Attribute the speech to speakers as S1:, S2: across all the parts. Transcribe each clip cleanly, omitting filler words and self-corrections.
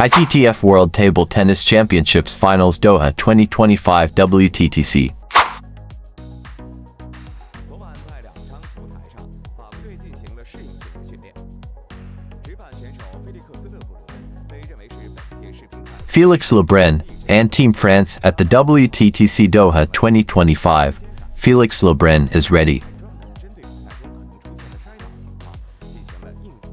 S1: ITTF World Table Tennis Championships Finals Doha 2025 WTTC.
S2: 昨晚在两张球台上，法国队进行了适应性的训练。直板选手菲利克斯·勒布伦被认为是本届世乒赛
S1: Felix Lebrun and Team France at the WTTC Doha 2025. Felix Lebrun is ready.
S2: 针对比赛中可能出现的摔倒情况进行了应对。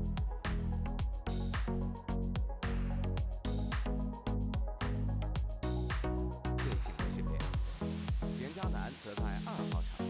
S2: 队形的训练，袁嘉楠则在2号场地。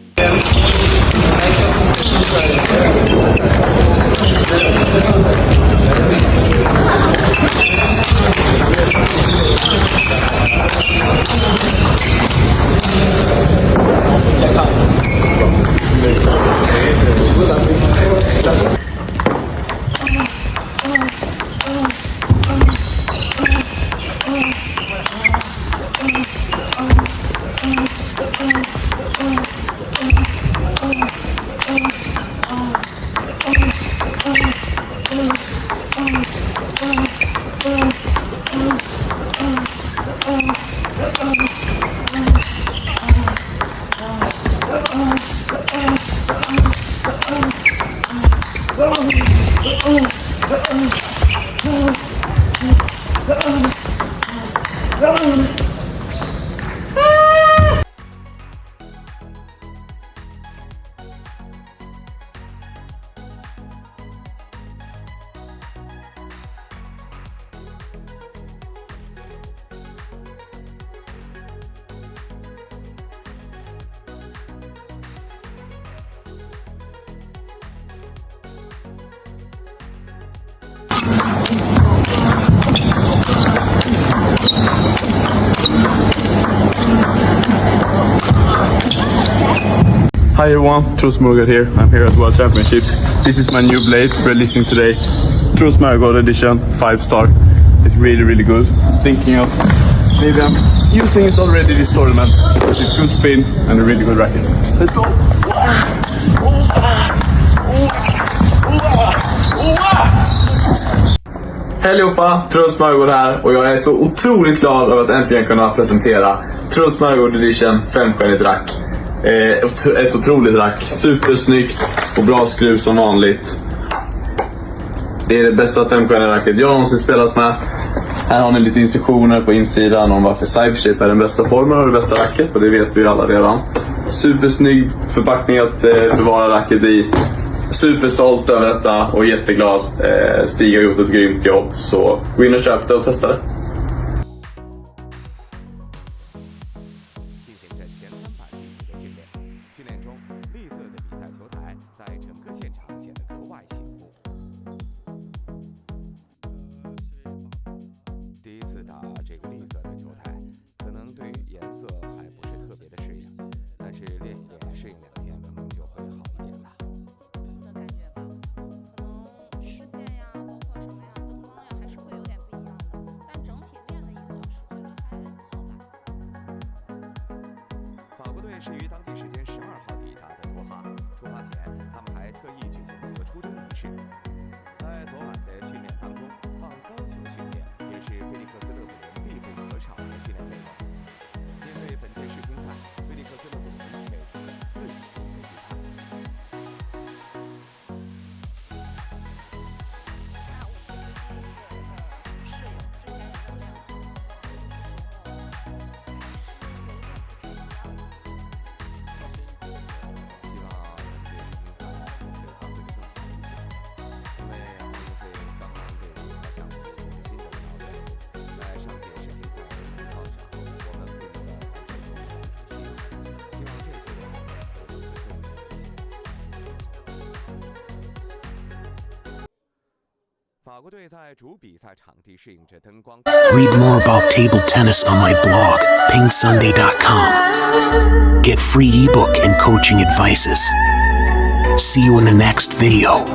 S3: Hi everyone, Truls Moregard here. I'm here at World Championships. This is my new blade releasing today. Truls Moregard edition, 5-star. It's really good. Thinking of maybe I'm using it already this tournament because it's good spin and a really good racket. Let's go! Hej allihopa, Truls Moregard här och jag är så otroligt glad över att äntligen kunna presentera Truls Moregard edition 5-stjärnigt rack. Ett otroligt rack, supersnyggt och bra skruv som vanligt. Det är det bästa 5-stjärniga racket jag någonsin spelat med. Här har ni lite instruktioner på insidan om varför Cybershape är den bästa formen och det bästa racket, och det vet vi ju alla redan. Supersnygg förpackning att förvara racket i. Superstolt över detta och jätteglad. Stiga har gjort ett grymt jobb, så gå in och köp det och testa det.
S2: 进行着前300厘米的训练，训练中，绿色的比赛球台在整个现场显得格外醒目。第一次打这个绿色的球台，可能对于颜色还不是特别的适应，但是练一练，适应2天，可能就会好一点了。
S4: 的感觉吧，可能视线呀，包括什么呀，灯光呀，还是会有点不一样的。但整体练了1个小时，觉得还好吧。
S2: 法国队是于当地时间12号抵达的多哈。出发前，他们还特意举行了一个出征仪式。在昨晚的训练当中，放高球训练也是菲利克斯·勒布伦必不可少的训练内容。因为本届世乒赛，菲利克斯·勒布伦给出了自己的预判。 法国队在主比赛场地适应着灯光。
S5: Read more about table tennis on my blog, PingSunday.com. Get free ebook and coaching advices. See you in the next video.